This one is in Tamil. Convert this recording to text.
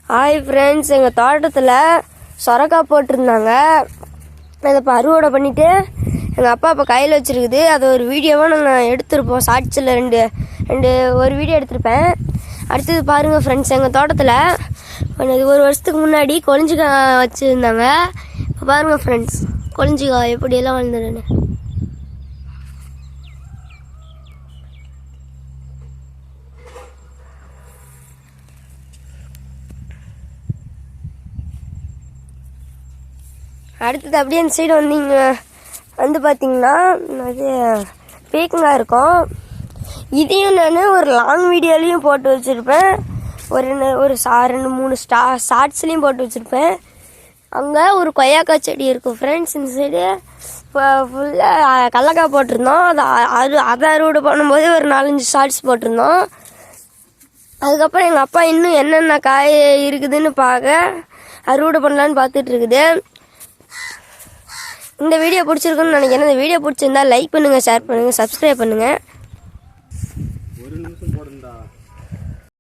ஹாய் ஃப்ரெண்ட்ஸ், எங்கள் தோட்டத்தில் சொரக்காய் போட்டிருந்தாங்க. அதை இப்போ அறுவடை பண்ணிவிட்டு எங்கள் அப்பா இப்போ கையில் வச்சுருக்குது. அதை ஒரு வீடியோவாக நாங்கள் எடுத்திருப்போம். ஷார்ட்ஸில் ஒரு வீடியோ எடுத்திருப்பேன். அடுத்தது பாருங்கள் ஃப்ரெண்ட்ஸ், எங்கள் தோட்டத்தில் இது ஒரு வருஷத்துக்கு முன்னாடி கொழிஞ்சிக்காய் வச்சுருந்தாங்க. இப்போ பாருங்கள் ஃப்ரெண்ட்ஸ், கொழிஞ்சிக்காய் எப்படியெல்லாம் வளர்ந்துடுன்னு. அடுத்தது அப்படியே அந்த சைடு வந்து பார்த்தீங்கன்னா அது பீக்கங்காய் இருக்கும். இதையும் நான் ஒரு லாங் வீடியோலையும் போட்டு வச்சுருப்பேன். ஒரு 2-3 ஷார்ட்ஸ்லேயும் போட்டு வச்சுருப்பேன். அங்கே ஒரு கொய்யாக்காய் செடி இருக்கும் ஃப்ரெண்ட்ஸ். இந்த சைடு இப்போ ஃபுல்லாக கடலக்காய் போட்டிருந்தோம். அதை அறுவடை பண்ணும்போது ஒரு 4-5 ஷார்ட்ஸ் போட்டிருந்தோம். அதுக்கப்புறம் எங்கள் அப்பா இன்னும் என்னென்ன காய் இருக்குதுன்னு அறுவடை பண்ணலான்னு பார்த்துட்டு இருக்குது. இந்த வீடியோ பிடிச்சிருக்குன்னு நினைக்கிறேன். இந்த வீடியோ பிடிச்சிருந்தா லைக் பண்ணுங்கள், ஷேர் பண்ணுங்கள், சப்ஸ்கிரைப் பண்ணுங்கள். ஒரு நிமிஷம் போடுங்கடா.